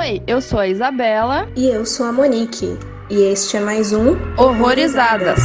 Oi, eu sou a Isabela. E eu sou a Monique. E este é mais um Horrorizadas.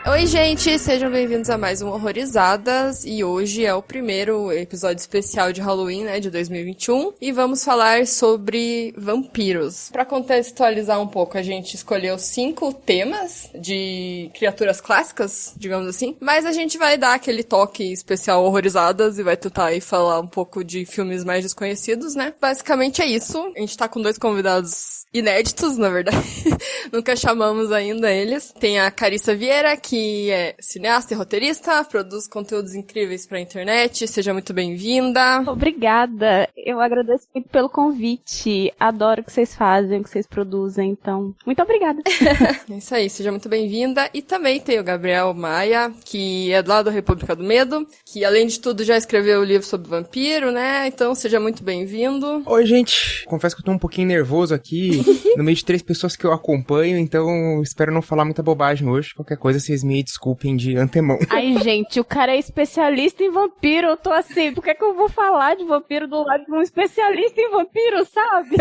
Oi, gente, sejam bem-vindos a mais um Horrorizadas, e hoje é o primeiro episódio especial de Halloween, né, de 2021, e vamos falar sobre vampiros. Pra contextualizar um pouco, a gente escolheu 5 temas de criaturas clássicas, digamos assim, mas a gente vai dar aquele toque especial Horrorizadas e vai tentar aí falar um pouco de filmes mais desconhecidos, né? Basicamente é isso. A gente tá com 2 convidados inéditos, na verdade. Nunca chamamos ainda eles. Tem a Carissa Vieira, que é cineasta e roteirista, produz conteúdos incríveis pra internet. Seja muito bem-vinda. Obrigada. Eu agradeço muito pelo convite. Adoro o que vocês fazem, o que vocês produzem. Então, muito obrigada. É isso aí, seja muito bem-vinda. E também tem o Gabriel Maia, que é lá do República do Medo, que além de tudo já escreveu o livro sobre vampiro, né? Então, seja muito bem-vindo. Oi, gente. Confesso que eu tô um pouquinho nervoso aqui, no meio de 3 pessoas que eu acompanho, então espero não falar muita bobagem hoje. Qualquer coisa, vocês me desculpem de antemão. Ai, gente, o cara é especialista em vampiro. Eu tô assim, por que eu vou falar de vampiro do lado de um especialista em vampiro, sabe?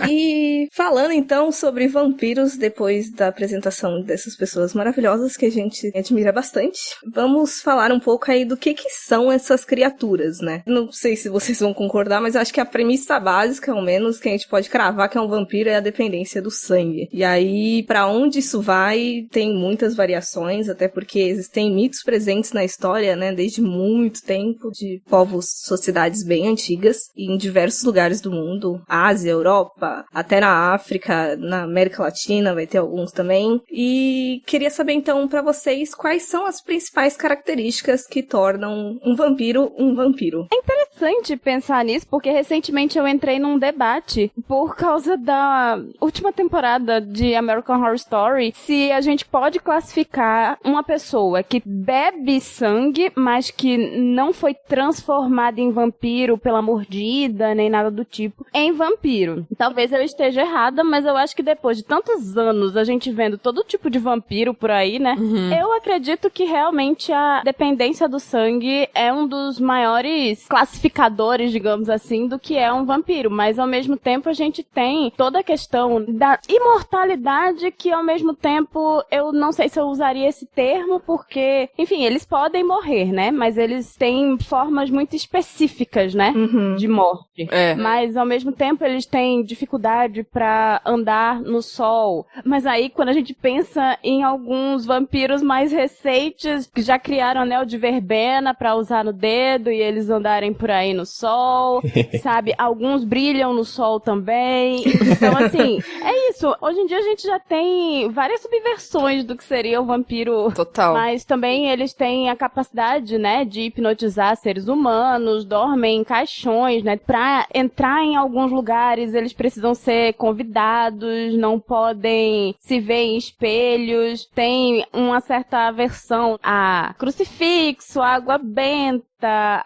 E falando então sobre vampiros, depois da apresentação dessas pessoas maravilhosas que a gente admira bastante, vamos falar um pouco aí do que são essas criaturas, né? Não sei se vocês vão concordar, mas eu acho que a premissa básica, ao menos, que a gente pode cravar que é um vampiro é a dependência do sangue. E aí, pra onde isso vai, tem muitas variações, até porque existem mitos presentes na história, né, desde muito tempo, de povos, sociedades bem antigas, em diversos lugares do mundo, Ásia, Europa, até na África, na América Latina, vai ter alguns também. E queria saber então pra vocês quais são as principais características que tornam um vampiro um vampiro. É interessante pensar nisso, porque recentemente eu entrei num debate por causa da última temporada de American Horror Story, se a gente pode classificar uma pessoa que bebe sangue, mas que não foi transformada em vampiro pela mordida, nem nada do tipo, em vampiro. Talvez eu esteja errada, mas eu acho que depois de tantos anos a gente vendo todo tipo de vampiro por aí, né? Eu acredito que realmente a dependência do sangue é um dos maiores classificadores, digamos assim, do que é um vampiro, mas ao mesmo tempo a gente tem toda a questão da imortalidade que ao mesmo tempo eu não sei se eu usaria esse termo, porque, enfim, eles podem morrer, né? Mas eles têm formas muito específicas, né? De morte. Mas, ao mesmo tempo, eles têm dificuldade pra andar no sol. Mas aí, quando a gente pensa em alguns vampiros mais recentes, que já criaram anel de verbena pra usar no dedo e eles andarem por aí no sol, sabe? Alguns brilham no sol também. Então, assim, é isso. Hoje em dia a gente já tem várias subversões do que seria o vampiro. Total. Mas também eles têm a capacidade, né, de hipnotizar seres humanos, dormem em caixões, né? Pra entrar em alguns lugares, eles precisam ser convidados, não podem se ver em espelhos, tem uma certa aversão a crucifixo, água benta,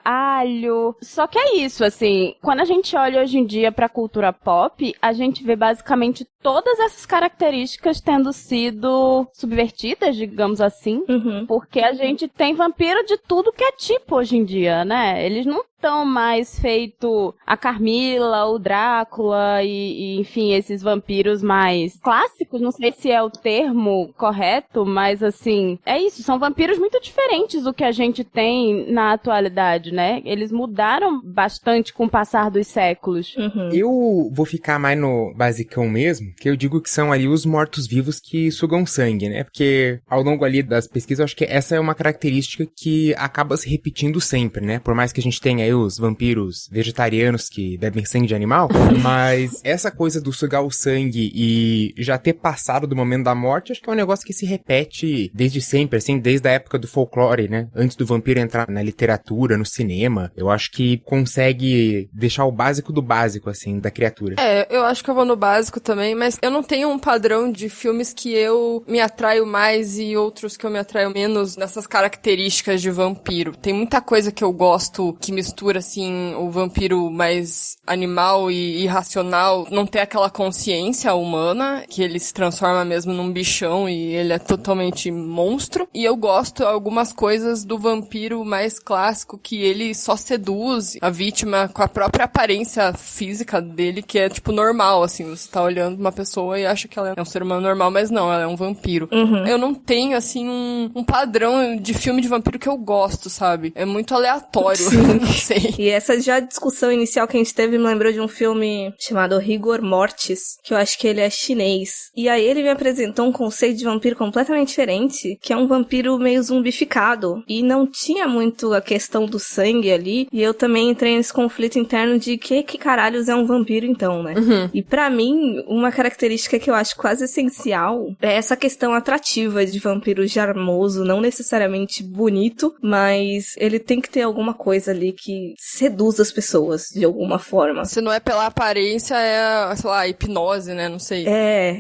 alho. Só que é isso, assim, quando a gente olha hoje em dia pra cultura pop, a gente vê basicamente todas essas características tendo sido subvertidas, digamos assim, porque a gente tem vampiro de tudo que é tipo hoje em dia, né? Eles não estão mais feito a Carmila, o Drácula e enfim, esses vampiros mais clássicos, não sei se é o termo correto, mas assim, é isso, são vampiros muito diferentes do que a gente tem na atualidade, né? Eles mudaram bastante com o passar dos séculos. Eu vou ficar mais no basicão mesmo, que eu digo que são ali os mortos-vivos que sugam sangue, né? Porque ao longo ali das pesquisas, eu acho que essa é uma característica que acaba se repetindo sempre, né? Por mais que a gente tenha aí os vampiros vegetarianos que bebem sangue de animal, mas essa coisa do sugar o sangue e já ter passado do momento da morte, acho que é um negócio que se repete desde sempre, assim, desde a época do folclore, né? Antes do vampiro entrar na literatura, no cinema, eu acho que consegue deixar o básico do básico, assim, da criatura. Eu acho que eu vou no básico também, mas eu não tenho um padrão de filmes que eu me atraio mais e outros que eu me atraio menos nessas características de vampiro. Tem muita coisa que eu gosto que mistura mistura, assim, o vampiro mais animal e irracional, não ter aquela consciência humana, que ele se transforma mesmo num bichão e ele é totalmente monstro. E eu gosto algumas coisas do vampiro mais clássico, que ele só seduz a vítima com a própria aparência física dele, que é, tipo, normal, assim. Você tá olhando uma pessoa e acha que ela é um ser humano normal, mas não, ela é um vampiro. Eu não tenho, assim, um padrão de filme de vampiro que eu gosto, sabe? É muito aleatório, não sei. E essa já discussão inicial que a gente teve me lembrou de um filme chamado Rigor Mortis, que eu acho que ele é chinês. E aí ele me apresentou um conceito de vampiro completamente diferente, que é um vampiro meio zumbificado. E não tinha muito a questão do sangue ali, e eu também entrei nesse conflito interno de que caralhos é um vampiro então, né? E pra mim, uma característica que eu acho quase essencial é essa questão atrativa de vampiro charmoso, não necessariamente bonito, mas ele tem que ter alguma coisa ali que seduz as pessoas de alguma forma. Se não é pela aparência, é, sei lá, hipnose, né? Não sei.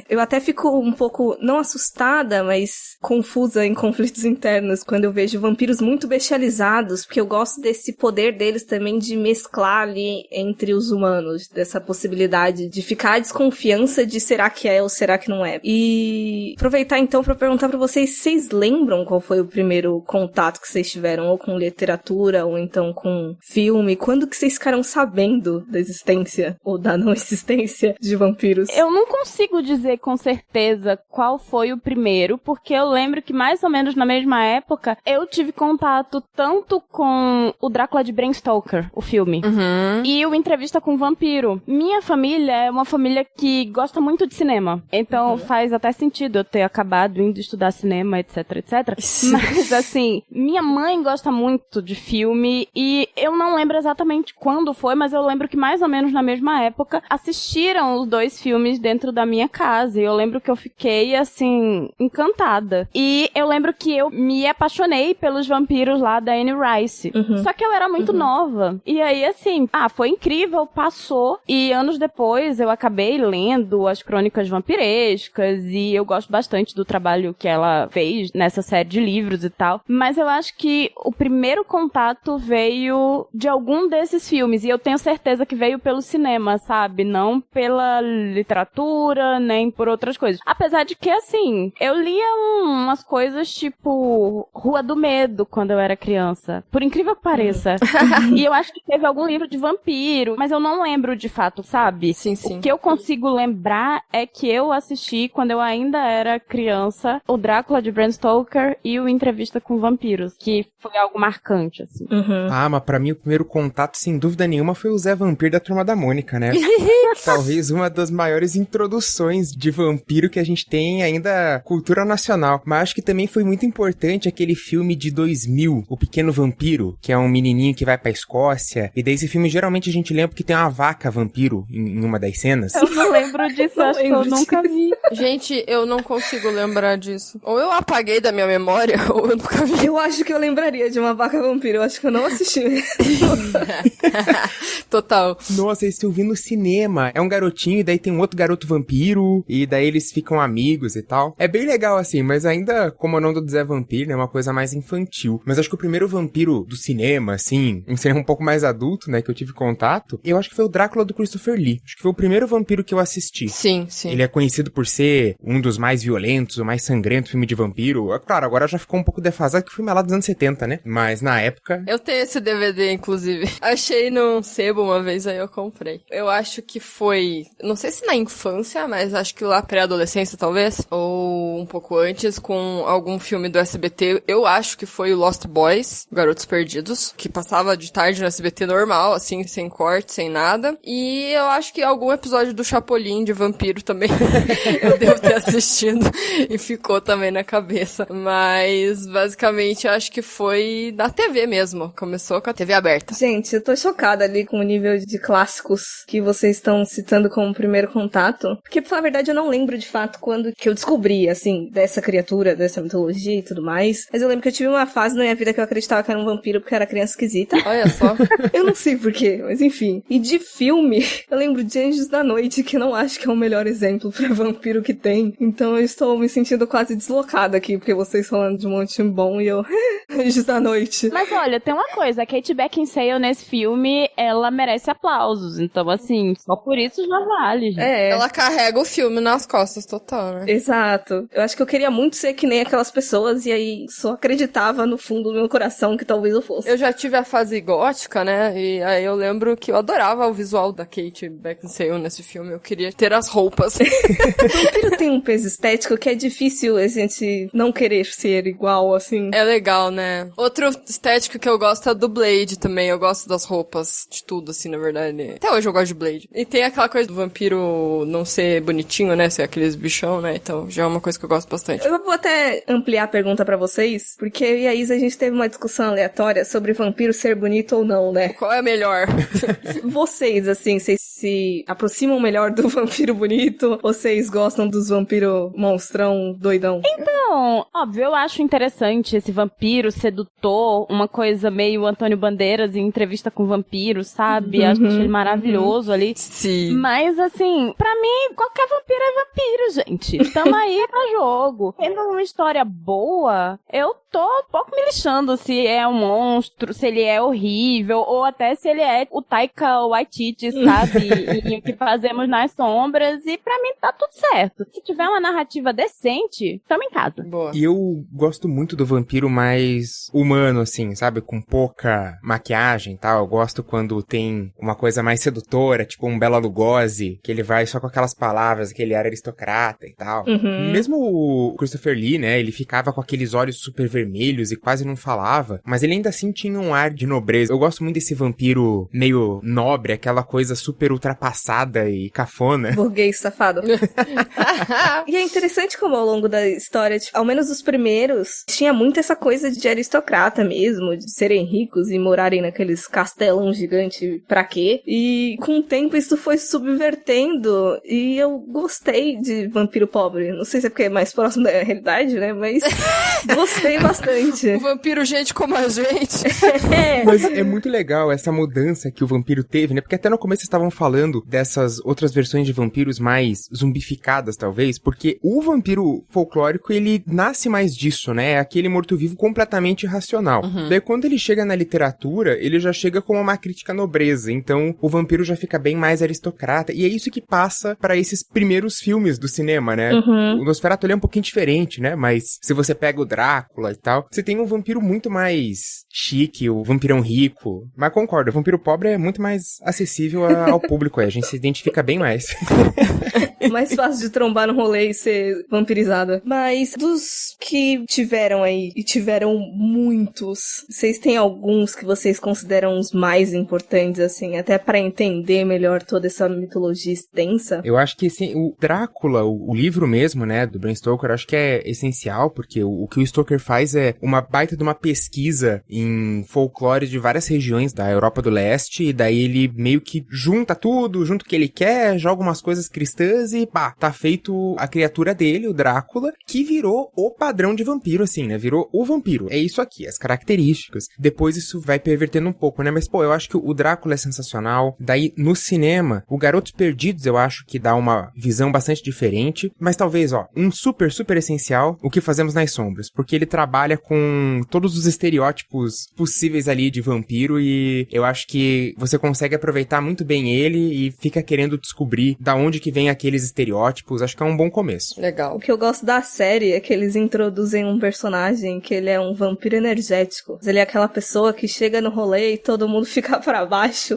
Eu até fico um pouco, não assustada, mas confusa em conflitos internos quando eu vejo vampiros muito bestializados, porque eu gosto desse poder deles também de mesclar ali entre os humanos, dessa possibilidade de ficar à desconfiança de será que é ou será que não é. E aproveitar então pra perguntar pra vocês, vocês lembram qual foi o primeiro contato que vocês tiveram, ou com literatura, ou então com filme? Quando que vocês ficaram sabendo da existência ou da não existência de vampiros? Eu não consigo dizer com certeza qual foi o primeiro, porque eu lembro que mais ou menos na mesma época eu tive contato tanto com o Drácula de Bram Stoker, o filme, e o Entrevista com o Vampiro. Minha família é uma família que gosta muito de cinema, então faz até sentido eu ter acabado indo estudar cinema, etc, etc. Mas assim, minha mãe gosta muito de filme e eu não lembro exatamente quando foi, mas eu lembro que mais ou menos na mesma época assistiram os dois filmes dentro da minha casa e eu lembro que eu fiquei assim, encantada. E eu lembro que eu me apaixonei pelos vampiros lá da Anne Rice. Só que eu era muito nova. E aí assim, foi incrível, passou. E anos depois eu acabei lendo as Crônicas Vampirescas e eu gosto bastante do trabalho que ela fez nessa série de livros e tal. Mas eu acho que o primeiro contato veio de algum desses filmes. E eu tenho certeza que veio pelo cinema, sabe? Não pela literatura, nem por outras coisas. Apesar de que, assim, eu lia umas coisas tipo Rua do Medo quando eu era criança. Por incrível que pareça. E eu acho que teve algum livro de vampiro, mas eu não lembro de fato, sabe? Sim, sim. O que eu consigo lembrar é que eu assisti, quando eu ainda era criança, o Drácula de Bram Stoker e o Entrevista com Vampiros, que foi algo marcante, assim. Mas pra mim o primeiro contato, sem dúvida nenhuma, foi o Zé Vampiro da Turma da Mônica, né? Talvez uma das maiores introduções de vampiro que a gente tem ainda cultura nacional. Mas acho que também foi muito importante aquele filme de 2000, O Pequeno Vampiro, que é um menininho que vai pra Escócia. E daí esse filme geralmente a gente lembra que tem uma vaca vampiro em uma das cenas. Eu não lembro disso, acho que eu nunca vi. Gente, eu não consigo lembrar disso. Ou eu apaguei da minha memória, ou eu nunca vi. Eu acho que eu lembraria de uma vaca vampiro, eu acho que eu não assisti. Total. Nossa, esse eu vi no cinema. É um garotinho e daí tem um outro garoto vampiro e daí eles ficam amigos e tal. É bem legal assim, mas ainda, como o nome do Zé Vampiro, é uma coisa mais infantil. Mas acho que o primeiro vampiro do cinema, assim, um cinema um pouco mais adulto, né, que eu tive contato, eu acho que foi o Drácula do Christopher Lee. Acho que foi o primeiro vampiro que eu assisti. Sim, sim. Ele é conhecido por ser um dos mais violentos, o mais sangrento filme de vampiro. Claro, agora já ficou um pouco defasado, que o filme é lá dos anos 70, né? Mas na época... Eu tenho esse DVD, inclusive. Achei num sebo uma vez, aí eu comprei. Eu acho que foi... Não sei se na infância, mas acho que lá pré-adolescência, talvez. Ou um pouco antes, com algum filme do SBT. Eu acho que foi o Lost Boys, Garotos Perdidos, que passava de tarde no SBT normal, assim, sem corte, sem nada. E eu acho que algum episódio do Chapolin de vampiro também eu devo ter assistido e ficou também na cabeça. Mas, basicamente, eu acho que foi na TV mesmo. Começou com a TV aberta. Gente, eu tô chocada ali com o nível de clássicos que vocês estão citando como primeiro contato. Porque, pra falar a verdade, eu não lembro de fato quando que eu descobri, assim, dessa criatura, dessa mitologia e tudo mais. Mas eu lembro que eu tive uma fase na minha vida que eu acreditava que era um vampiro porque eu era criança esquisita. Olha só. Eu não sei porquê, mas enfim. E de filme, eu lembro de Anjos da Noite, que eu não acho que é o melhor exemplo pra vampiro vampiro que tem. Então eu estou me sentindo quase deslocada aqui, porque vocês falando de um monte bom e eu... Anjos da noite. Mas olha, tem uma coisa, a Kate Beckinsale nesse filme, ela merece aplausos. Então, assim, só por isso já vale, gente. Ela carrega o filme nas costas total, né? Exato. Eu acho que eu queria muito ser que nem aquelas pessoas e aí só acreditava no fundo do meu coração que talvez eu fosse. Eu já tive a fase gótica, né? E aí eu lembro que eu adorava o visual da Kate Beckinsale nesse filme. Eu queria ter as roupas. O vampiro tem um peso estético que é difícil a gente não querer ser igual, assim. É legal, né? Outro estético que eu gosto é do Blade também. Eu gosto das roupas, de tudo, assim, na verdade. Até hoje eu gosto de Blade. E tem aquela coisa do vampiro não ser bonitinho, né? Ser aqueles bichão, né? Então já é uma coisa que eu gosto bastante. Eu vou até ampliar a pergunta pra vocês, porque eu e a Isa, a gente teve uma discussão aleatória sobre vampiro ser bonito ou não, né? Qual é melhor? Vocês, assim, vocês se aproximam melhor do vampiro bonito? Ou vocês gostam dos vampiros monstrão doidão? Então, óbvio, eu acho interessante esse vampiro sedutor, uma coisa meio Antônio Bandeiras em Entrevista com Vampiros, sabe? Acho ele maravilhoso ali. Sim. Mas, assim, pra mim, qualquer vampiro é vampiro, gente. Tamo aí pra jogo. Tendo uma história boa, eu tô um pouco me lixando se é um monstro, se ele é horrível, ou até se ele é o Taika Waititi, sabe? E o que fazemos nas sombras, e pra mim tá tudo certo. Se tiver uma narrativa decente, tamo em casa. Boa. E eu gosto muito do vampiro mais humano, assim, sabe? Com pouca maquiagem e tal. Eu gosto quando tem uma coisa mais sedutora, tipo um Bela Lugosi, que ele vai só com aquelas palavras, que ele era aristocrata e tal. Mesmo o Christopher Lee, né? Ele ficava com aqueles olhos super vermelhos e quase não falava, mas ele ainda assim tinha um ar de nobreza. Eu gosto muito desse vampiro meio nobre, aquela coisa super ultrapassada e cafona. Burguês safado. E é interessante como ao longo da história, tipo, ao menos os primeiros, tinha muito essa coisa de aristocrata mesmo, de serem ricos e morarem naqueles castelão gigante pra quê? E com o tempo isso foi subvertendo e eu gostei de vampiro pobre. Não sei se é porque é mais próximo da realidade, né? Mas gostei bastante. O vampiro gente como a gente. Mas é muito legal essa mudança que o vampiro teve, né? Porque até no começo vocês estavam falando dessas outras versões de vampiros mais zumbificadas, talvez, porque o vampiro folclórico, ele nasce mais disso, né? É aquele morto-vivo completamente irracional. Daí quando ele chega na literatura, ele já chega como uma crítica à nobreza, então o vampiro já fica bem mais aristocrata, e é isso que passa pra esses primeiros filmes do cinema, né? O Nosferatu, ele é um pouquinho diferente, né? Mas se você pega o Drácula e tal, você tem um vampiro muito mais chique, o vampirão rico. Mas concordo, o vampiro pobre é muito mais acessível ao público, a gente se identifica bem mais. Mais fácil de trombar no rolê e ser vampirizada. Mas dos que tiveram aí, e tiveram muitos, vocês têm alguns que vocês consideram os mais importantes, assim, até pra entender melhor toda essa mitologia extensa? Eu acho que assim, o Drácula, o livro mesmo, né, do Bram Stoker, eu acho que é essencial, porque o que o Stoker faz é uma baita de uma pesquisa em folclore de várias regiões da Europa do Leste, e daí ele meio que junta tudo, junto o que ele quer, joga umas coisas cristãs e pá, tá feito a criatura dele, o Drácula, que virou o padrão de vampiro, assim, né, virou o vampiro. É isso aqui, as características. Depois isso vai pervertendo um pouco, né, mas pô, eu acho que o Drácula é sensacional. Daí, no cinema, o Garotos Perdidos eu acho que dá uma visão bastante diferente, mas talvez, ó, um super, super essencial, O que Fazemos nas Sombras, porque ele trabalha com todos os estereótipos possíveis ali de vampiro e eu acho que você consegue aproveitar muito bem ele e fica querendo descobrir da onde que vem aqueles estereótipos. Acho que é um bom começo. Legal. O que eu gosto da série é que eles introduzem um personagem que ele é um vampiro energético. Ele é aquela pessoa que chega no rolê e todo mundo fica pra baixo.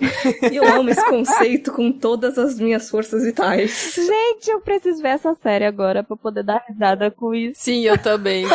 E eu amo esse conceito com todas as minhas forças vitais. Gente, eu preciso ver essa série agora pra poder dar risada com isso. Sim, eu também.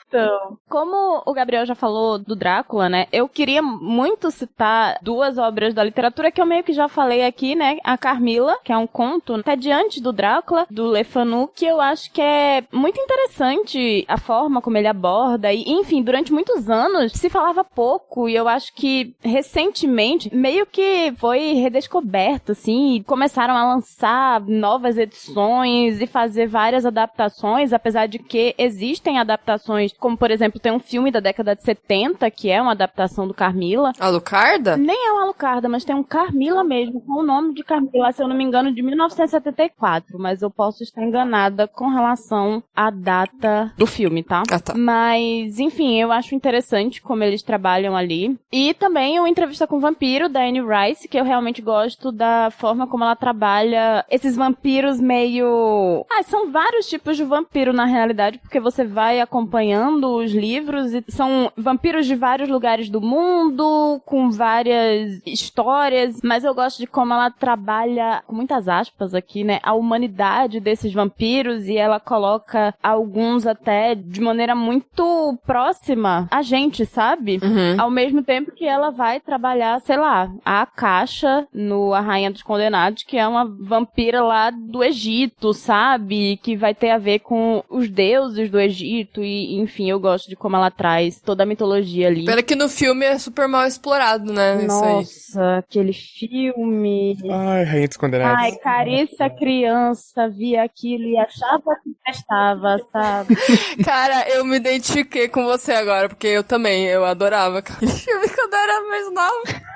Então, como o Gabriel já falou do Drácula, né, eu queria muito citar duas obras da literatura que eu meio que já falei aqui, né, a Carmila, que é um conto até diante do Drácula, do Le Fanu, que eu acho que é muito interessante a forma como ele aborda, e enfim, durante muitos anos se falava pouco, e eu acho que recentemente meio que foi redescoberto, assim, e começaram a lançar novas edições e fazer várias adaptações, apesar de que existem adaptações como, por exemplo, tem um filme da década de 70, que é uma adaptação do Carmilla. Alucarda? Nem é um Alucarda, mas tem um Carmilla mesmo, com o nome de Carmilla, se eu não me engano, de 1974, mas eu posso estar enganada com relação à data do filme, tá? Ah, tá. Mas, enfim, eu acho interessante como eles trabalham ali. E também o Entrevista com o Vampiro, da Anne Rice, que eu realmente gosto da forma como ela trabalha esses vampiros meio... são vários tipos de vampiro, na realidade, porque você vai acompanhando os livros e são vampiros de vários lugares do mundo, com várias histórias, mas eu gosto de como ela trabalha, com muitas aspas aqui, né, a humanidade desses vampiros, e ela coloca alguns até de maneira muito próxima a gente, sabe? Uhum. Ao mesmo tempo que ela vai trabalhar, sei lá, a Caixa no A Rainha dos Condenados, que é uma vampira lá do Egito, sabe? Que vai ter a ver com os deuses do Egito e, enfim, eu gosto de como ela traz toda a mitologia ali. Pena que no filme é super mal explorado, né? Isso aí. Nossa, aquele filme... Ai, Rainha dos Condenados. Ai, Carissa criança via aquilo e achava que prestava, sabe? Cara, eu me identifiquei com você agora, porque eu adorava aquele filme quando eu era mais nova.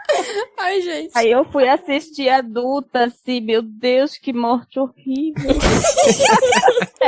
Ai, gente. Aí eu fui assistir adulta, assim, meu Deus, que morte horrível.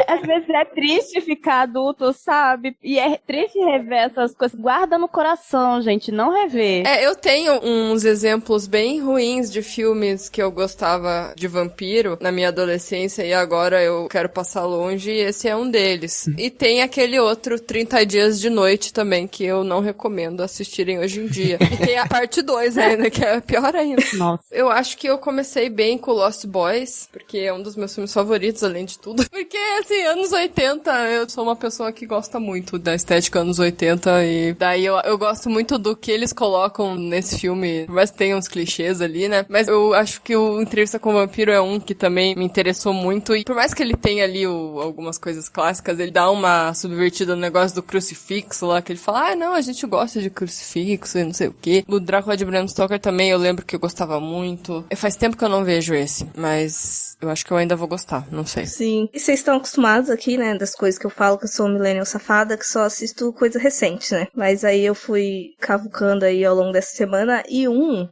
Às vezes é triste ficar adulto, sabe? E é triste rever essas coisas. Guarda no coração, gente, não rever. Eu tenho uns exemplos bem ruins de filmes que eu gostava de vampiro na minha adolescência e agora eu quero passar longe, e esse é um deles. E tem aquele outro, 30 Dias de Noite também, que eu não recomendo assistirem hoje em dia. E tem a parte 2 ainda, que é pior ainda. Nossa. Eu acho que eu comecei bem com Lost Boys, porque é um dos meus filmes favoritos, além de tudo. Porque, assim, anos 80, eu sou uma pessoa que gosta muito da estética anos 80, e daí eu gosto muito do que eles colocam nesse filme, por mais que tenha uns clichês ali, né? Mas eu acho que o Entrevista com o Vampiro é um que também me interessou muito, e por mais que ele tenha ali algumas coisas clássicas, ele dá uma subvertida no negócio do crucifixo lá, que ele fala, não, a gente gosta de crucifixo e não sei o quê. O Drácula de Bram Stoker também, eu lembro que eu gostava muito. Faz tempo que eu não vejo esse, mas eu acho que eu ainda vou gostar, não sei. Sim. E vocês estão acostumados aqui, né, das coisas que eu falo, que eu sou millennial safada, que só assisto coisa recente, né? Mas aí eu fui cavucando aí ao longo dessa semana, e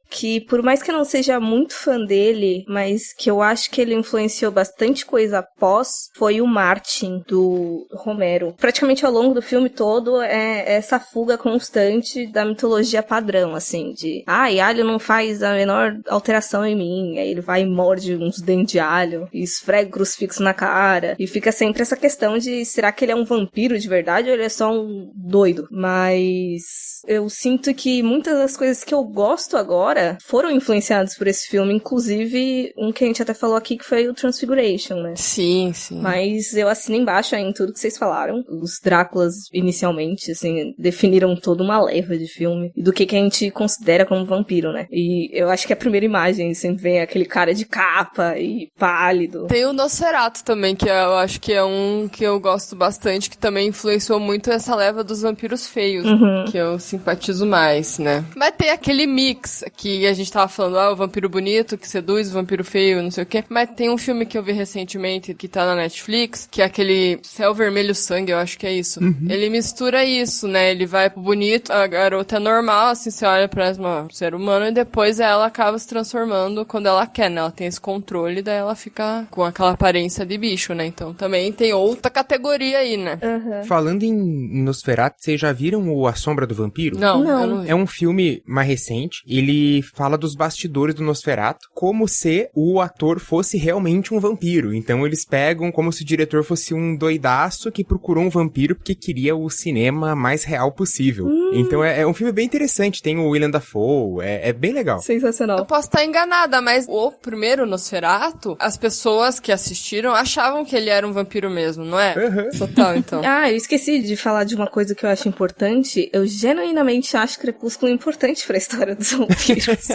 que por mais que eu não seja muito fã dele, mas que eu acho que ele influenciou bastante coisa após, foi o Martin, do Romero. Praticamente ao longo do filme todo é essa fuga constante da mitologia padrão, assim, de alho não faz a menor alteração em mim, aí ele vai e morde uns dentes de alho, e esfrega o crucifixo na cara, e fica sempre essa questão de, será que ele é um vampiro de verdade ou ele é só um doido? Mas eu sinto que muitas das coisas que eu gosto agora foram influenciadas por esse filme, inclusive um que a gente até falou aqui, que foi o Transfiguration, né? Sim, sim. Mas eu assino embaixo aí em tudo que vocês falaram. Os Dráculas, inicialmente, assim, definiram toda uma leva de filme do que a gente considera como vampiro, né? E eu acho que a primeira imagem sempre vem aquele cara de capa e pálido. Tem o Nosferatu também, que eu acho que é um que eu gosto bastante, que também influenciou muito essa leva dos vampiros feios, que eu simpatizo mais, né? Mas tem aquele mix que a gente tava falando, o vampiro bonito que seduz, o vampiro feio, não sei o quê. Mas tem um filme que eu vi recentemente, que tá na Netflix, que é aquele Céu Vermelho Sangue, eu acho que é isso. Ele mistura isso, né? Ele vai pro bonito, a garota é normal, assim, você olha pra um ser humano, e depois ela acaba se transformando quando ela quer, né? Ela tem esse controle, daí ela fica com aquela aparência de bicho, né? Então também tem outra categoria aí, né? Falando em Nosferatu, vocês já viram o A Sombra do Vampiro? Não, eu não vi. É um filme mais recente, ele fala dos bastidores do Nosferatu, como se o ator fosse realmente um vampiro. Então eles pegam como se o diretor fosse um doidaço que procurou um vampiro porque queria o cinema mais real possível. Então é um filme bem interessante, tem o Willem Dafoe, é bem legal. Sensacional. Eu posso estar enganada, mas o primeiro Nosferatu, as pessoas que assistiram achavam que ele era um vampiro mesmo, não é? Total, então. Eu esqueci de falar de uma coisa que eu acho importante. Eu genuinamente acho Crepúsculo importante pra história dos vampiros.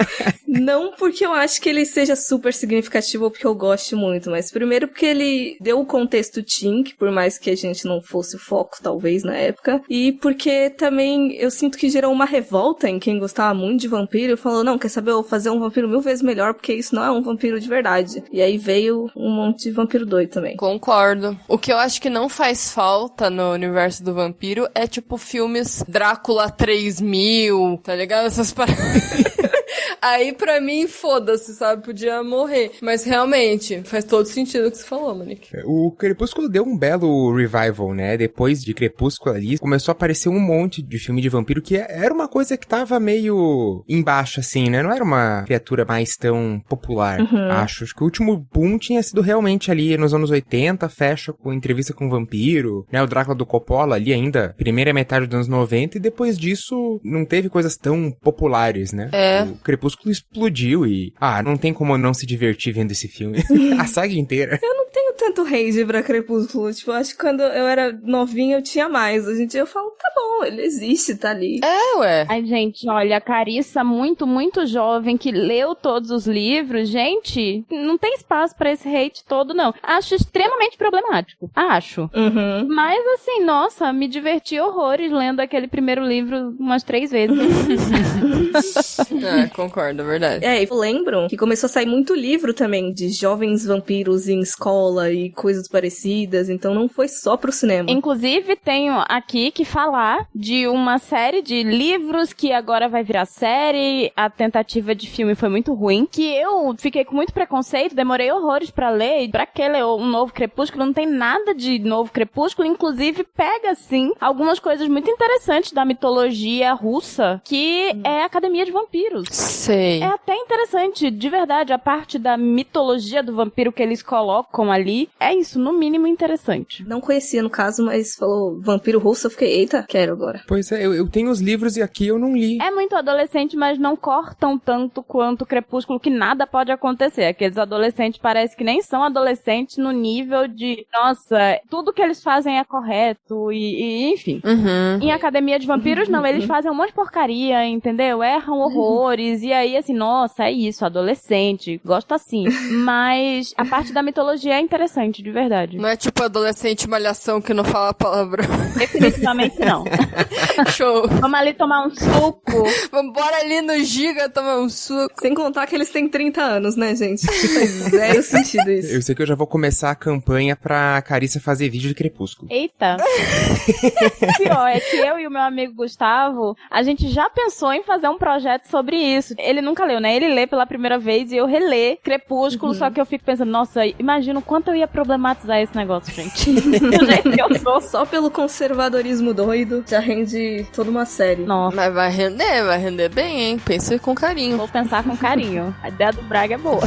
Não porque eu acho que ele seja super significativo ou porque eu goste muito, mas primeiro porque ele deu o contexto teen, que por mais que a gente não fosse o foco, talvez, na época, e porque também eu sinto que gerou uma revolta em quem gostava muito de vampiro vampiro e falou, não, quer saber, eu vou fazer um vampiro 1000 vezes melhor, porque isso não é um vampiro de verdade. E aí veio um monte de vampiro doido também. Concordo. O que eu acho que não faz falta no universo do vampiro é, tipo, filmes Drácula 3000, tá ligado? Essas paradas. Aí, pra mim, foda-se, sabe? Podia morrer. Mas, realmente, faz todo sentido o que você falou, Monique. O Crepúsculo deu um belo revival, né? Depois de Crepúsculo ali, começou a aparecer um monte de filme de vampiro que era uma coisa que tava meio embaixo, assim, né? Não era uma criatura mais tão popular, acho. Acho que o último boom tinha sido realmente ali nos anos 80, fecha com Entrevista com o Vampiro, né? O Drácula do Coppola ali ainda, primeira metade dos anos 90, e depois disso não teve coisas tão populares, né? O Crepúsculo explodiu e... não tem como não se divertir vendo esse filme. A saga inteira. Eu não tenho tanto rage pra Crepúsculo. Tipo, acho que quando eu era novinha eu tinha mais. Hoje em dia eu falo, tá bom, ele existe, tá ali. Ué. Ai, gente, olha, a Carissa, muito, muito jovem, que leu todos os livros, gente, não tem espaço pra esse hate todo, não. Acho extremamente problemático. Acho. Mas, assim, nossa, me diverti horrores lendo aquele primeiro livro umas 3 vezes. Concordo, é verdade. E eu lembro que começou a sair muito livro também de jovens vampiros em escola e coisas parecidas, então não foi só pro cinema. Inclusive, tenho aqui que falar de uma série de livros que agora vai virar série. A tentativa de filme foi muito ruim, que eu fiquei com muito preconceito, demorei horrores pra ler. Pra que ler um novo Crepúsculo? Não tem nada de novo Crepúsculo, inclusive pega, sim, algumas coisas muito interessantes da mitologia russa, que é a Academia de Vampiros. Sei. É até interessante, de verdade, a parte da mitologia do vampiro que eles colocam ali, é isso, no mínimo interessante. Não conhecia no caso, mas falou vampiro russo, eu fiquei, eita, quero agora. Pois é, eu tenho os livros e aqui eu não li. É muito adolescente, mas não cortam tanto quanto o Crepúsculo, que nada pode acontecer. Aqueles adolescentes parece que nem são adolescentes no nível de, nossa, tudo que eles fazem é correto e enfim. Em Academia de Vampiros, não, eles fazem um monte de porcaria, entendeu? Erram horrores, e aí, assim, nossa, é isso, adolescente, gosto assim. Mas a parte da mitologia é interessante, de verdade. Não é tipo adolescente malhação que não fala palavrão. Definitivamente não. Show. Vamos ali tomar um suco. Vambora ali no Giga tomar um suco. Sem contar que eles têm 30 anos, né, gente? Faz zero sentido isso. Eu sei que eu já vou começar a campanha pra Carissa fazer vídeo de Crepúsculo. Eita. Pior, é que eu e o meu amigo Gustavo, a gente já pensou em fazer um projeto sobre isso. Ele nunca leu, né? Ele lê pela primeira vez e eu relê Crepúsculo, só que eu fico pensando, nossa, imagina o quanto eu ia problematizar esse negócio, gente. Do jeito que eu sou. Só pelo conservadorismo doido, já rende toda uma série. Nossa. Mas vai render bem, hein? Pensa com carinho. Vou pensar com carinho. A ideia do Braga é boa.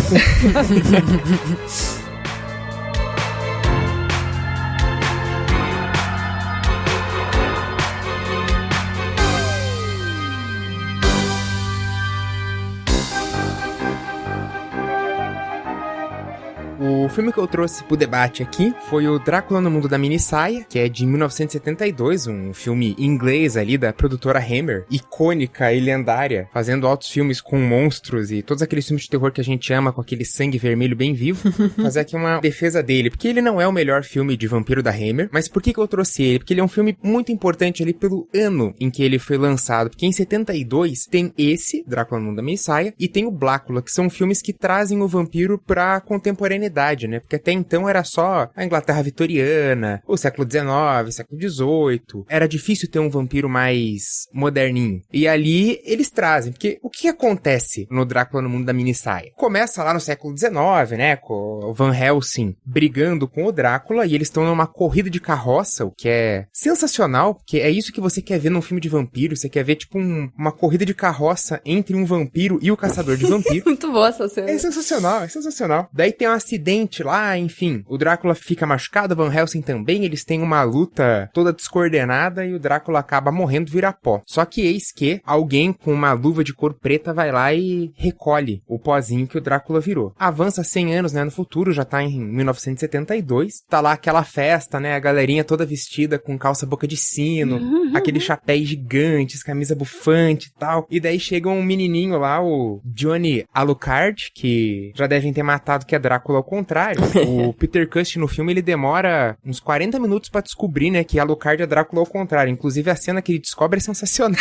O filme que eu trouxe pro debate aqui foi o Drácula no Mundo da Minissaia, que é de 1972, um filme inglês ali da produtora Hammer, icônica e lendária, fazendo altos filmes com monstros e todos aqueles filmes de terror que a gente ama, com aquele sangue vermelho bem vivo. Fazer aqui uma defesa dele, porque ele não é o melhor filme de vampiro da Hammer, mas por que eu trouxe ele? Porque ele é um filme muito importante ali pelo ano em que ele foi lançado, porque em 72 tem esse, Drácula no Mundo da Minissaia, e tem o Blácula, que são filmes que trazem o vampiro pra contemporaneidade, né? Porque até então era só a Inglaterra vitoriana, o século XIX, século XVIII. Era difícil ter um vampiro mais moderninho. E ali eles trazem, porque o que acontece no Drácula no Mundo da Minissaia? Começa lá no século XIX, né? Com o Van Helsing brigando com o Drácula e eles estão numa corrida de carroça, o que é sensacional, porque é isso que você quer ver num filme de vampiro. Você quer ver, tipo, uma corrida de carroça entre um vampiro e o caçador de vampiro. Muito boa essa cena. É sensacional, é sensacional. Daí tem um acidente lá, enfim. O Drácula fica machucado, o Van Helsing também. Eles têm uma luta toda descoordenada e o Drácula acaba morrendo, vira pó. Só que eis que alguém com uma luva de cor preta vai lá e recolhe o pozinho que o Drácula virou. Avança 100 anos, né, no futuro, já tá em 1972. Tá lá aquela festa, né, a galerinha toda vestida com calça boca de sino, aqueles chapéus gigantes, camisa bufante e tal. E daí chega um menininho lá, o Johnny Alucard, que já devem ter matado que é Drácula ao contrário. O Peter Cushing no filme, ele demora uns 40 minutos pra descobrir, né, que Alucard é Drácula ao contrário. Inclusive a cena que ele descobre é sensacional.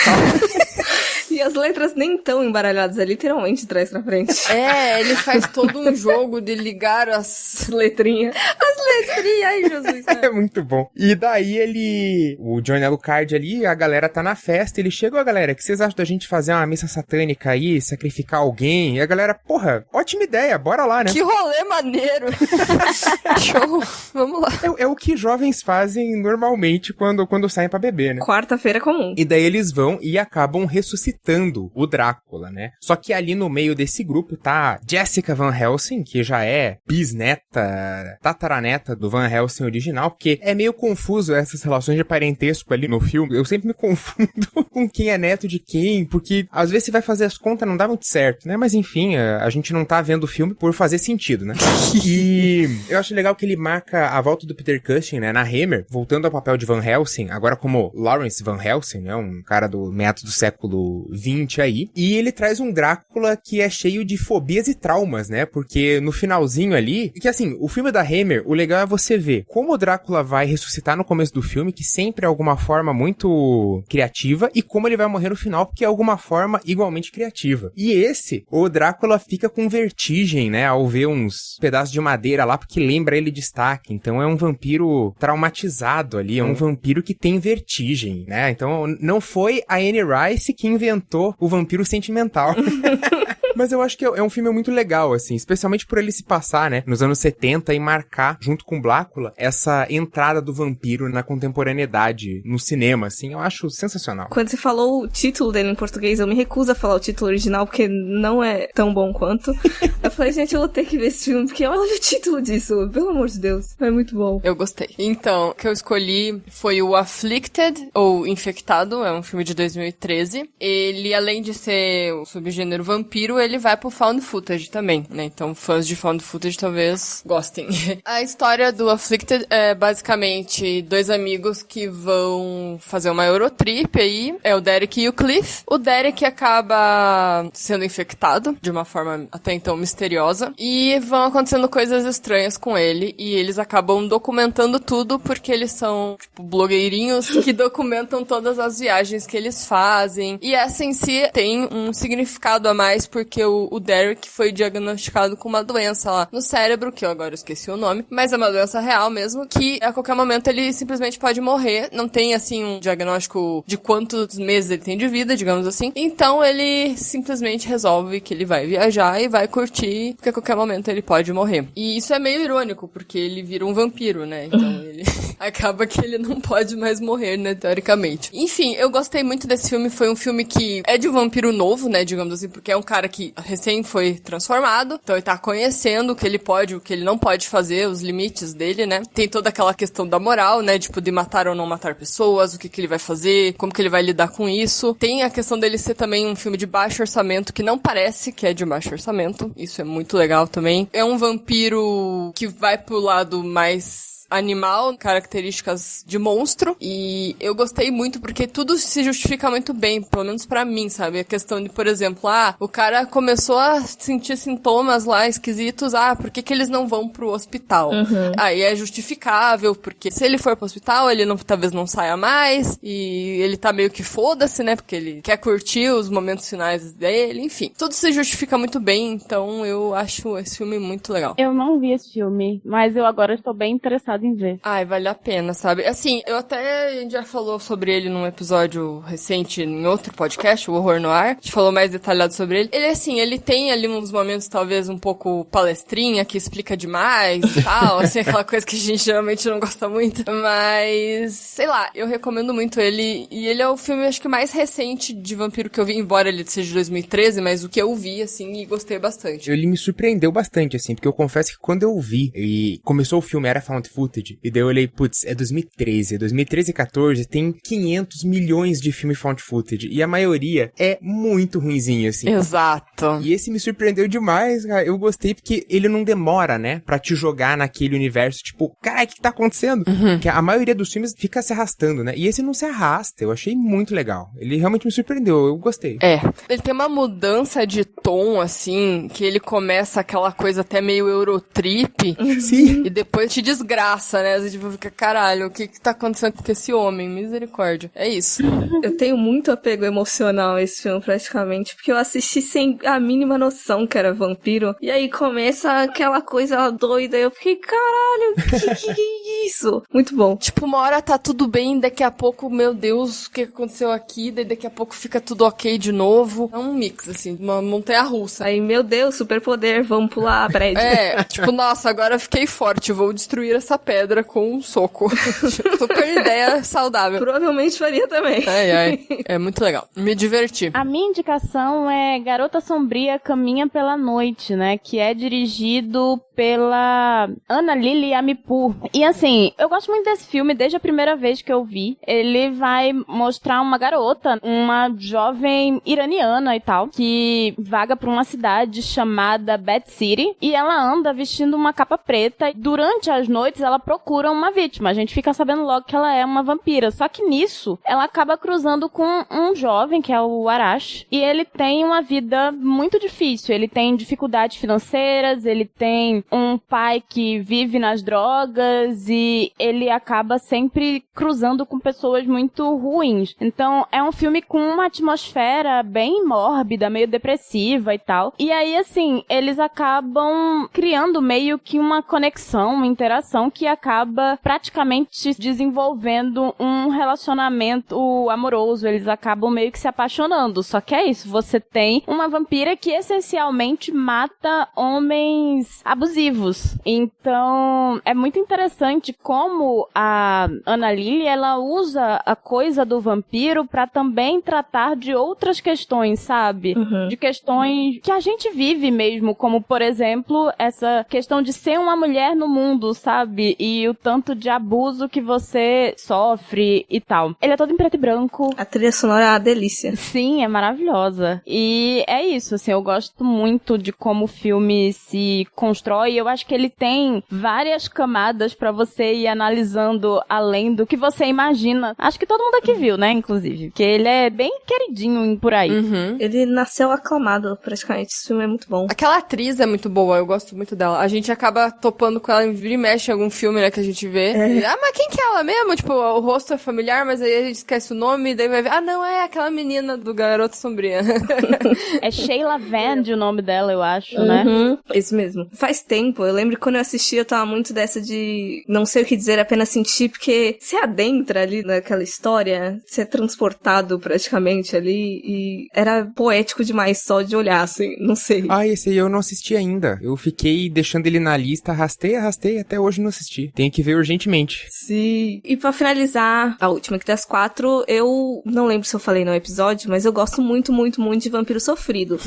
E as letras nem tão embaralhadas, é literalmente de trás pra frente. É, ele faz todo um jogo de ligar as Letrinhas. letrinhas. Ai, Jesus. É muito bom. E daí o Johnny Alucard ali, a galera tá na festa, ele chega, ó galera, o que vocês acham da gente fazer uma missa satânica aí, sacrificar alguém? E a galera, porra, ótima ideia, bora lá, né? Que rolê maneiro. Show. Vamos lá. É o que jovens fazem normalmente quando saem pra beber, né? Quarta-feira comum. E daí eles vão e acabam ressuscitando o Drácula, né? Só que ali no meio desse grupo tá Jessica Van Helsing, que já é bisneta, tataraneta do Van Helsing original, porque é meio confuso essas relações de parentesco ali no filme. Eu sempre me confundo com quem é neto de quem, porque às vezes você vai fazer as contas não dá muito certo, né? Mas enfim, a gente não tá vendo o filme por fazer sentido, né? E eu acho legal que ele marca a volta do Peter Cushing, né, na Hammer, voltando ao papel de Van Helsing, agora como Lawrence Van Helsing, né, um cara do meados do século XX aí, e ele traz um Drácula que é cheio de fobias e traumas, né, porque no finalzinho ali, que assim, o filme da Hammer, o legal é você ver como o Drácula vai ressuscitar no começo do filme, que sempre é alguma forma muito criativa, e como ele vai morrer no final, porque é alguma forma igualmente criativa. E o Drácula fica com vertigem, né, ao ver uns pedaços de madeira lá, porque lembra ele de Estaque. Então é um vampiro traumatizado ali, é um vampiro que tem vertigem, né? Então não foi a Anne Rice que inventou o vampiro sentimental. Mas eu acho que é um filme muito legal, assim, especialmente por ele se passar, né, nos anos 70 e marcar, junto com Blácula, essa entrada do vampiro na contemporaneidade no cinema, assim, eu acho sensacional. Quando você falou o título dele em português, eu me recuso a falar o título original, porque não é tão bom quanto. Eu falei, gente, eu vou ter que ver esse filme, porque olha o título disso, pelo amor de Deus. É muito bom. Eu gostei. Então, o que eu escolhi foi o Afflicted, ou Infectado, é um filme de 2013. Ele, além de ser o subgênero vampiro, ele vai pro found footage também, né? Então, fãs de found footage talvez gostem. A história do Afflicted é basicamente dois amigos que vão fazer uma Eurotrip aí, é o Derek e o Cliff. O Derek acaba sendo infectado de uma forma até então misteriosa e vão acontecendo coisas estranhas com ele e eles acabam documentando tudo porque eles são, tipo, blogueirinhos que documentam todas as viagens que eles fazem. E essa em si tem um significado a mais porque o Derek foi diagnosticado com uma doença lá no cérebro, que eu agora esqueci o nome, mas é uma doença real mesmo, que a qualquer momento ele simplesmente pode morrer. Não tem, assim, um diagnóstico de quantos meses ele tem de vida, digamos assim. Então ele simplesmente resolve que ele vai viajar e vai curtir, porque a qualquer momento ele pode morrer. E isso é meio irônico, porque ele vira um vampiro, né? Então ele acaba que ele não pode mais morrer, né, teoricamente. Enfim, eu gostei muito desse filme. Foi um filme que é de um vampiro novo, né, digamos assim, porque é um cara que recém foi transformado, então ele tá conhecendo o que ele pode, o que ele não pode fazer, os limites dele, né? Tem toda aquela questão da moral, né, de poder matar ou não matar pessoas, o que ele vai fazer, como que ele vai lidar com isso. Tem a questão dele ser também um filme de baixo orçamento, que não parece que é de baixo orçamento, isso é muito legal também. É um vampiro que vai pro lado mais animal, características de monstro, e eu gostei muito porque tudo se justifica muito bem, pelo menos pra mim, sabe? A questão de, por exemplo, o cara começou a sentir sintomas lá esquisitos, por que eles não vão pro hospital? Aí é justificável, porque se ele for pro hospital, ele talvez não saia mais, e ele tá meio que foda-se, né? Porque ele quer curtir os momentos finais dele, enfim. Tudo se justifica muito bem, então eu acho esse filme muito legal. Eu não vi esse filme, mas eu agora estou bem interessada em ver. Ai, vale a pena, sabe? Assim, a gente já falou sobre ele num episódio recente em outro podcast, o Horror Noir. A gente falou mais detalhado sobre ele. Ele, assim, ele tem ali uns momentos talvez um pouco palestrinha, que explica demais e tal, assim, aquela coisa que a gente geralmente não gosta muito. Mas, sei lá, eu recomendo muito ele. E ele é o filme, acho que mais recente de vampiro que eu vi, embora ele seja de 2013, mas o que eu vi, assim, e gostei bastante. Ele me surpreendeu bastante, assim, porque eu confesso que quando eu vi e começou o filme, era found footage, e daí eu olhei, putz, é 2013 e 14 tem 500 milhões de filme found footage, e a maioria é muito ruinzinho, assim. Exato. E esse me surpreendeu demais, cara. Eu gostei porque ele não demora, né, pra te jogar naquele universo, tipo, caralho, o que tá acontecendo? Que a maioria dos filmes fica se arrastando, né? E esse não se arrasta, eu achei muito legal. Ele realmente me surpreendeu, eu gostei. Ele tem uma mudança de tom, assim, que ele começa aquela coisa até meio Eurotrip. Sim. E depois te desgrava desgraça, né? Você tipo, fica, caralho, o que tá acontecendo com esse homem? Misericórdia. É isso. Eu tenho muito apego emocional a esse filme, praticamente, porque eu assisti sem a mínima noção que era vampiro. E aí começa aquela coisa doida, eu fiquei, caralho, que é isso? Muito bom. Tipo, uma hora tá tudo bem, daqui a pouco, meu Deus, o que aconteceu aqui? Daí daqui a pouco fica tudo ok de novo. É um mix, assim, uma montanha-russa. Aí, meu Deus, superpoder, vamos pular a prédio. Tipo, nossa, agora eu fiquei forte, vou destruir essa pedra com um soco. Super ideia saudável. Provavelmente faria também. Ai. É muito legal. Me diverti. A minha indicação é Garota Sombria Caminha pela Noite, né? Que é dirigido pela Ana Lily Amipur. E assim, eu gosto muito desse filme desde a primeira vez que eu vi. Ele vai mostrar uma garota, uma jovem iraniana e tal, que vaga pra uma cidade chamada Bad City, e ela anda vestindo uma capa preta. Durante as noites, ela procura uma vítima. A gente fica sabendo logo que ela é uma vampira. Só que nisso, ela acaba cruzando com um jovem, que é o Arash, e ele tem uma vida muito difícil. Ele tem dificuldades financeiras, ele tem um pai que vive nas drogas e ele acaba sempre cruzando com pessoas muito ruins. Então, é um filme com uma atmosfera bem mórbida, meio depressiva e tal. E aí, assim, eles acabam criando meio que uma conexão, uma interação que acaba praticamente desenvolvendo um relacionamento amoroso. Eles acabam meio que se apaixonando. Só que é isso, você tem uma vampira que essencialmente mata homens abusivos. Então, é muito interessante como a Ana Lily, ela usa a coisa do vampiro pra também tratar de outras questões, sabe? Uhum. De questões que a gente vive mesmo, como, por exemplo, essa questão de ser uma mulher no mundo, sabe? E o tanto de abuso que você sofre e tal. Ele é todo em preto e branco. A trilha sonora é uma delícia. Sim, é maravilhosa. E é isso, assim, eu gosto muito de como o filme se constrói. Eu acho que ele tem várias camadas pra você ir analisando além do que você imagina. Acho que todo mundo aqui viu, né, inclusive. Porque ele é bem queridinho por aí. Uhum. Ele nasceu aclamado, praticamente. Esse filme é muito bom. Aquela atriz é muito boa, eu gosto muito dela. A gente acaba topando com ela em vira e mexe em algum filme, né, que a gente vê. Ah, mas quem que é ela mesmo? Tipo, o rosto é familiar, mas aí a gente esquece o nome e daí vai ver. Ah, não, é aquela menina do Garota Sombria. É Sheila Vand o nome dela, eu acho, né? Isso mesmo. Faz tempo, eu lembro que quando eu assisti, eu tava muito dessa de não sei o que dizer, apenas sentir, porque você adentra ali naquela história, você é transportado praticamente ali, e era poético demais só de olhar, assim, não sei. Ah, esse aí eu não assisti ainda. Eu fiquei deixando ele na lista, arrastei, até hoje não assisti. Tenho que ver urgentemente. Sim. E pra finalizar, a última que das 4, eu não lembro se eu falei no episódio, mas eu gosto muito, muito, muito de Vampiro Sofrido.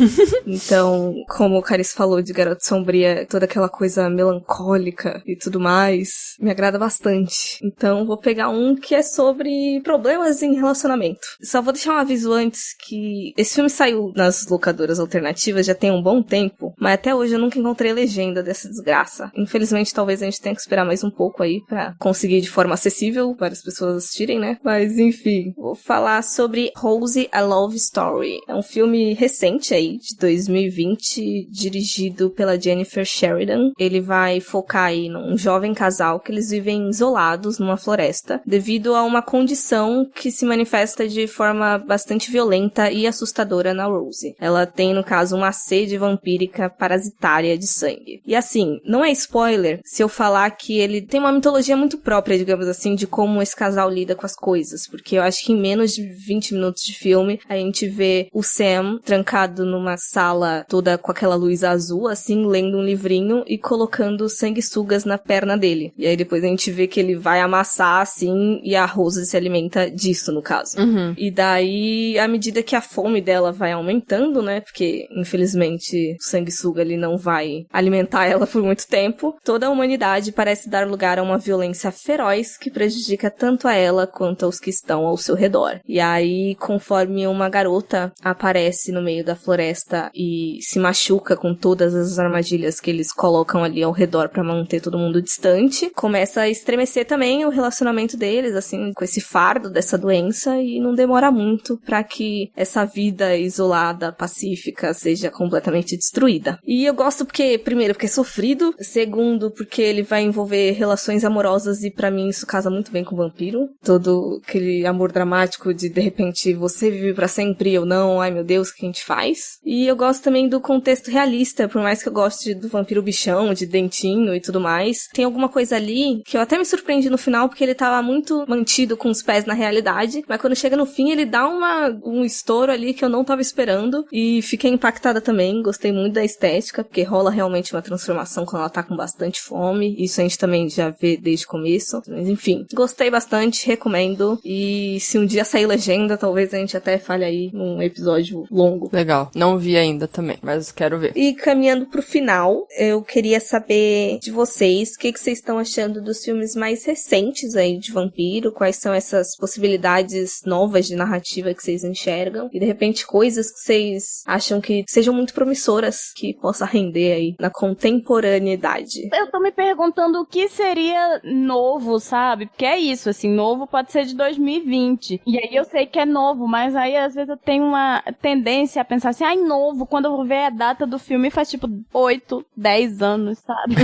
Então, como o Caris falou de Garota Sombria, toda aquela coisa melancólica e tudo mais, me agrada bastante. Então, vou pegar um que é sobre problemas em relacionamento. Só vou deixar um aviso antes que esse filme saiu nas locadoras alternativas já tem um bom tempo, mas até hoje eu nunca encontrei legenda dessa desgraça. Infelizmente, talvez a gente tenha que esperar mais um pouco aí pra conseguir de forma acessível várias pessoas assistirem, né? Mas, enfim, vou falar sobre Rose, A Love Story. É um filme recente aí, de 2020, dirigido pela Jennifer Sheridan. Ele vai focar aí num jovem casal que eles vivem isolados numa floresta devido a uma condição que se manifesta de forma bastante violenta e assustadora na Rose. Ela tem, no caso, uma sede vampírica parasitária de sangue. E assim, não é spoiler se eu falar que ele tem uma mitologia muito própria, digamos assim, de como esse casal lida com as coisas, porque eu acho que em menos de 20 minutos de filme a gente vê o Sam trancado numa sala toda com aquela luz azul, assim, lendo um livrinho e colocando sanguessugas na perna dele. E aí depois a gente vê que ele vai amassar, assim, e a Rose se alimenta disso, no caso. Uhum. E daí, à medida que a fome dela vai aumentando, né, porque infelizmente o sanguessuga ali não vai alimentar ela por muito tempo, toda a humanidade parece dar lugar a uma violência feroz que prejudica tanto a ela quanto aos que estão ao seu redor. E aí, conforme uma garota aparece no meio da floresta e se machuca com todas as armadilhas que eles colocam ali ao redor pra manter todo mundo distante, começa começa a estremecer também o relacionamento deles, assim, com esse fardo dessa doença, e não demora muito pra que essa vida isolada, pacífica, seja completamente destruída. E eu gosto porque, primeiro, porque é sofrido, segundo, porque ele vai envolver relações amorosas e pra mim isso casa muito bem com o vampiro. Todo aquele amor dramático de repente, você vive pra sempre, eu não, ai meu Deus, o que a gente faz? E eu gosto também do contexto realista, por mais que eu goste do vampiro bichão, de dentinho e tudo mais. Tem alguma coisa ali que eu até me surpreendi no final, porque ele tava muito mantido com os pés na realidade, mas quando chega no fim, ele dá um estouro ali que eu não tava esperando, e fiquei impactada também, gostei muito da estética, porque rola realmente uma transformação quando ela tá com bastante fome, isso a gente também já vê desde o começo, mas enfim, gostei bastante, recomendo, e se um dia sair legenda, talvez a gente até fale aí num episódio longo. Legal, não vi ainda também, mas quero ver. E caminhando pro final, eu queria saber de vocês, o que vocês estão achando dos filmes mais recentes aí de vampiro, quais são essas possibilidades novas de narrativa que vocês enxergam, e de repente coisas que vocês acham que sejam muito promissoras, que possa render aí na contemporaneidade. Eu tô me perguntando o que seria novo, sabe? Porque é isso, assim, novo pode ser de 2020. E aí eu sei que é novo, mas aí às vezes eu tenho uma tendência a pensar assim, ai, novo, quando eu vou ver a data do filme faz tipo 8, 10 anos, sabe?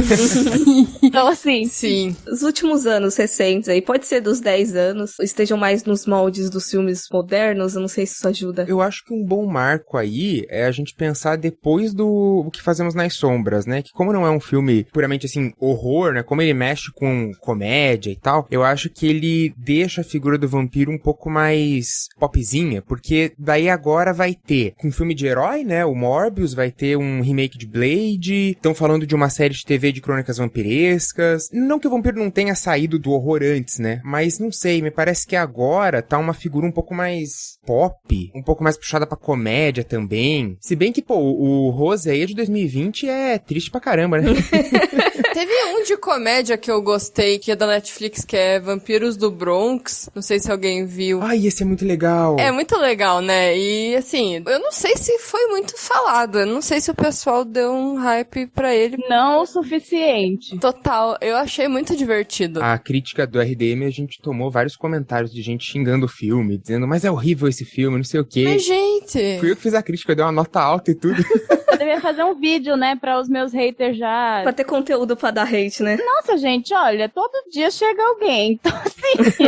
Então assim... Sim. Os últimos anos recentes aí, pode ser dos 10 anos, estejam mais nos moldes dos filmes modernos, eu não sei se isso ajuda. Eu acho que um bom marco aí é a gente pensar depois do O Que Fazemos nas Sombras, né? Que como não é um filme puramente, assim, horror, né? Como ele mexe com comédia e tal, eu acho que ele deixa a figura do vampiro um pouco mais popzinha, porque daí agora vai ter um filme de herói, né? O Morbius, vai ter um remake de Blade, estão falando de uma série de TV de crônicas vampirescas. Não que o vampiro não tenha saído do horror antes, né? Mas não sei, me parece que agora tá uma figura um pouco mais pop, um pouco mais puxada pra comédia também. Se bem que, pô, o Rose aí de 2020 é triste pra caramba, né? Teve um de comédia que eu gostei, que é da Netflix, que é Vampiros do Bronx. Não sei se alguém viu. Ai, esse é muito legal. É muito legal, né? E, assim, eu não sei se foi muito falado. Eu não sei se o pessoal deu um hype pra ele. Não o suficiente. Total. Eu achei muito divertido. A crítica do RDM, a gente tomou vários comentários de gente xingando o filme, dizendo, mas é horrível esse filme, não sei o quê. Mas, gente... Fui eu que fiz a crítica, eu dei uma nota alta e tudo. Eu devia fazer um vídeo, né, para os meus haters já... Pra ter conteúdo pra dar hate, né? Nossa, gente, olha, todo dia chega alguém. Então, assim,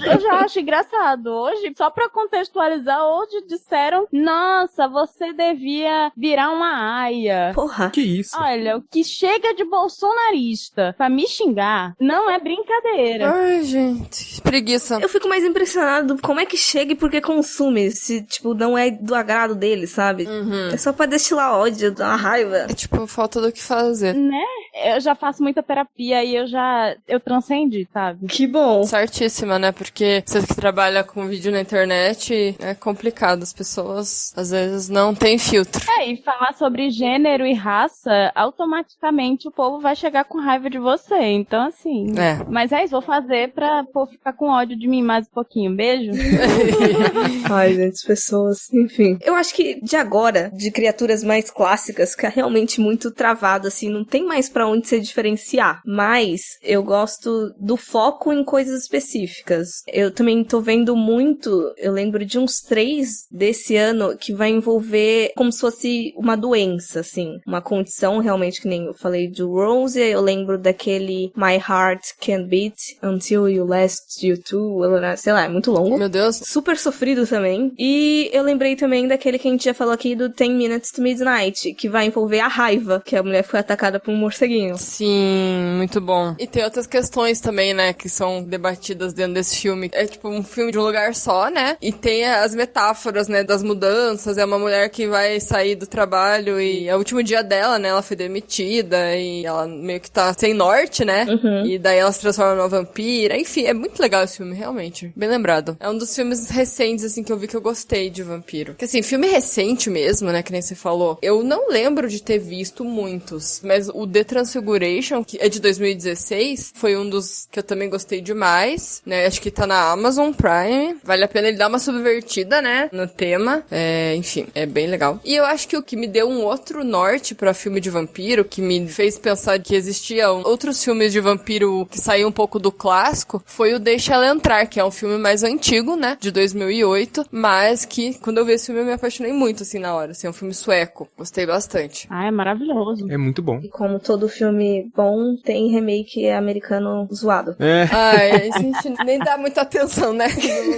eu já acho engraçado. Hoje, só pra contextualizar, hoje disseram, nossa, você devia virar uma aia. Porra. Que isso? Olha, o que chega de bolsonarista pra me xingar não é brincadeira. Ai, gente, preguiça. Eu fico mais impressionado como é que chega e por que consome, se, tipo, não é do agrado dele, sabe? É só pra destilar ódio, dar uma raiva. É tipo, falta do que fazer. Né? Eu já faço muita terapia e eu transcendi, sabe? Que bom. Certíssima, né? Porque você que trabalha com vídeo na internet é complicado. As pessoas, às vezes, não têm filtro. E falar sobre gênero e raça, automaticamente o povo vai chegar com raiva de você. Então, assim... É. Mas é isso, vou fazer pra o povo ficar com ódio de mim mais um pouquinho. Beijo. Ai, gente, as pessoas, enfim. Eu acho que de agora, de criaturas mais clássicas, que é realmente muito travado, assim, não tem mais pra onde se diferenciar. Mas eu gosto do foco em coisas específicas. Eu também tô vendo muito, eu lembro de uns 3 desse ano que vai envolver como se fosse uma doença, assim. Uma condição realmente, que nem eu falei do Rose, eu lembro daquele My Heart Can't Beat Until You Last You Too, sei lá, é muito longo. Meu Deus. Super sofrido também. E eu lembrei também daquele que a gente já falou aqui do 10 Minutes to Midnight, que vai envolver a raiva, que a mulher foi atacada por um morceguinho. Sim, muito bom. E tem outras questões também, né, que são debatidas dentro desse filme. É tipo um filme de um lugar só, né? E tem as metáforas, né, das mudanças. É uma mulher que vai sair do trabalho e é o último dia dela, né? Ela foi demitida e ela meio que tá sem norte, né? E daí ela se transforma numa vampira. Enfim, é muito legal esse filme, realmente. Bem lembrado. É um dos filmes recentes, assim, que eu vi que eu gostei de vampiro. Porque, assim, filme recente mesmo, né, que nem você falou. Eu não lembro de ter visto muitos, mas o The Transfiguration, que é de 2016, foi um dos que eu também gostei demais, né? Acho que tá na Amazon Prime. Vale a pena, ele dar uma subvertida, né? No tema. Enfim, é bem legal. E eu acho que o que me deu um outro norte pra filme de vampiro, que me fez pensar que existiam outros filmes de vampiro que saíam um pouco do clássico, foi o Deixa Ela Entrar, que é um filme mais antigo, né? De 2008, mas que quando eu vi esse filme eu me apaixonei muito, assim, na hora. Assim, é um filme sueco. Gostei bastante. Ah, é maravilhoso. É muito bom. E como todo filme bom, tem remake americano zoado. Ai, a gente nem dá muita atenção, né?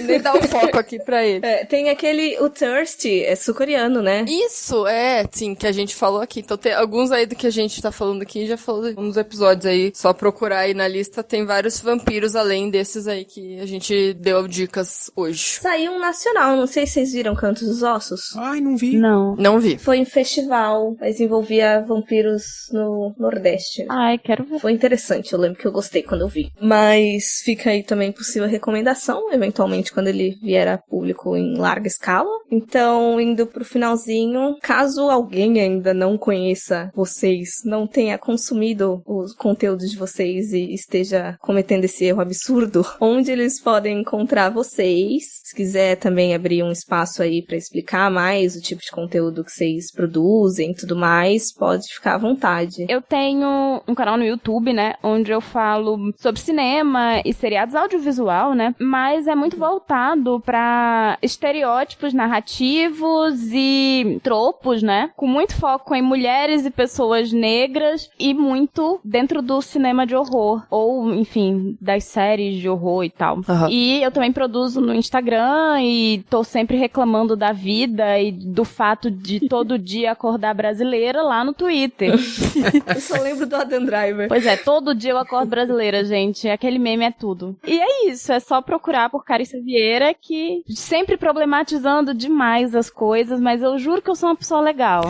Nem dá o foco aqui pra ele. Tem aquele, o Thirsty, é sul-coreano, né? Isso, sim, que a gente falou aqui. Então tem alguns aí do que a gente tá falando aqui, já falou de uns episódios aí. Só procurar aí na lista, tem vários vampiros além desses aí que a gente deu dicas hoje. Saiu um nacional, não sei se vocês viram Cantos dos Ossos. Ai, não vi. Não. Não vi. Foi em festival, mas envolvia vampiros no Nordeste. Ai, quero ver. Foi interessante, eu lembro que eu gostei quando eu vi. Mas fica aí também possível recomendação, eventualmente quando ele vier a público em larga escala. Então, indo pro finalzinho, caso alguém ainda não conheça vocês, não tenha consumido os conteúdos de vocês e esteja cometendo esse erro absurdo, onde eles podem encontrar vocês? Se quiser também abrir um espaço aí pra explicar mais o tipo de conteúdo que vocês produzem e tudo mais, pode ficar à vontade. Eu tenho um canal no YouTube, né, onde eu falo sobre cinema e seriados audiovisual, né, mas é muito voltado pra estereótipos narrativos e tropos, né, com muito foco em mulheres e pessoas negras e muito dentro do cinema de horror, ou, enfim, das séries de horror e tal. Uhum. E eu também produzo no Instagram e tô sempre reclamando da vida e do fato de todo dia acordar brasileira lá no Twitter. Eu só lembro do Adam Driver. Pois é, todo dia eu acordo brasileira, gente. Aquele meme é tudo. E é isso, é só procurar por Carissa Vieira, que sempre problematizando demais as coisas, mas eu juro que eu sou uma pessoa legal.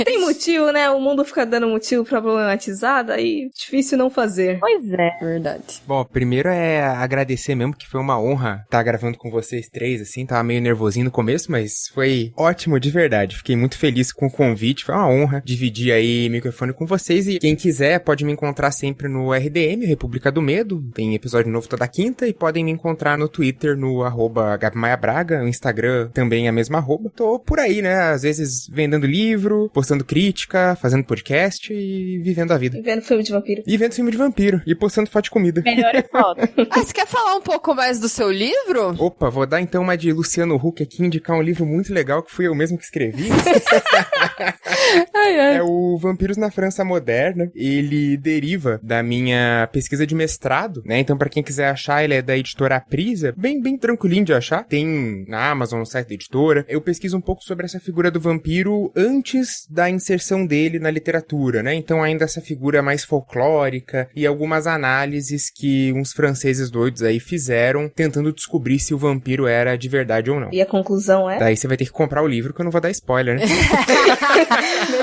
Tem motivo, né? O mundo fica dando motivo pra problematizar, daí difícil não fazer. Pois é. Verdade. Bom, primeiro é agradecer mesmo, que foi uma honra estar gravando com vocês três, assim, tava meio nervosinho no começo, mas foi ótimo de verdade. Fiquei muito feliz com o convite, foi uma honra dividir aí o microfone com vocês e quem quiser pode me encontrar sempre no RDM, República do Medo, tem episódio novo toda quinta e podem me encontrar no Twitter, no @GabiMaiaBraga, no Instagram também é a mesma @. Tô por aí, né, às vezes vendendo livro, postando crítica, fazendo podcast e vivendo a vida. E vendo filme de vampiro. E vendo filme de vampiro e postando foto de comida. Melhor é foto. Você quer falar um pouco mais do seu livro? Opa, vou dar então uma de Luciano Huck aqui, indicar um livro muito legal que fui eu mesmo que escrevi. É o Vampiros na França Moderna. Ele deriva da minha pesquisa de mestrado, né? Então, pra quem quiser achar, ele é da editora Aprisa. Bem tranquilinho de achar. Tem na Amazon, no site da editora. Eu pesquiso um pouco sobre essa figura do vampiro antes da inserção dele na literatura, né? Então, ainda essa figura mais folclórica e algumas análises que uns franceses doidos aí fizeram, tentando descobrir se o vampiro era de verdade ou não. E a conclusão é? Daí você vai ter que comprar o livro, que eu não vou dar spoiler, né?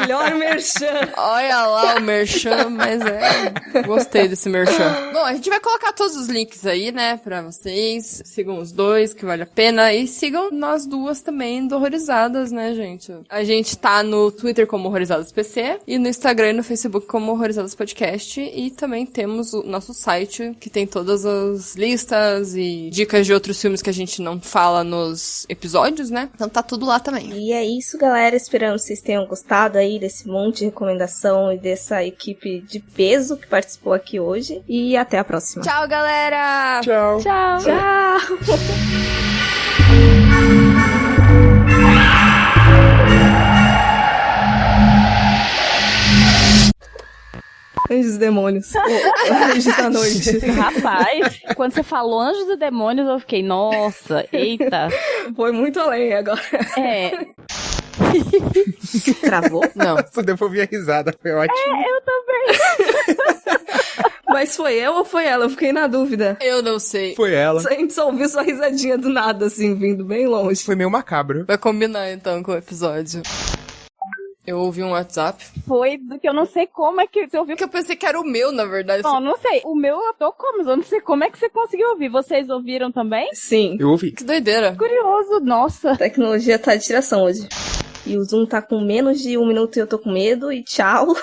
Melhor merchan. Olha lá o merchan, mas gostei desse merchan. Bom, a gente vai colocar todos os links aí, né, pra vocês. Sigam os dois, que vale a pena. E sigam nós duas também do Horrorizadas, né, gente? A gente tá no Twitter como Horrorizadas PC e no Instagram e no Facebook como Horrorizadas Podcast. E também temos o nosso site, que tem todas as listas e dicas de outros filmes que a gente não fala nos episódios, né? Então tá tudo lá também. E é isso, galera. Esperamos que vocês tenham gostado aí desse monte de recomendação e dessa equipe de peso que participou aqui hoje. E até a próxima. Tchau, galera! Tchau! Tchau! Tchau! Anjos e Demônios. Anjos da Noite. Rapaz, quando você falou Anjos e Demônios, eu fiquei, nossa, eita. Foi muito além agora. É, Travou? Não. Só devolvi a risada, foi ótimo. eu também. Mas foi eu ou foi ela? Eu fiquei na dúvida. Eu não sei. Foi ela. A gente só ouviu sua risadinha do nada, assim, vindo bem longe. Foi meio macabro. Vai combinar então com o episódio. Eu ouvi um WhatsApp. Foi do que eu não sei como é que você ouviu. Porque eu pensei que era o meu, na verdade. Não sei. O meu eu tô como? Eu não sei como é que você conseguiu ouvir. Vocês ouviram também? Sim. Eu ouvi. Que doideira. Curioso, nossa. A tecnologia tá de tiração hoje. E o Zoom tá com menos de 1 minuto e eu tô com medo. E tchau.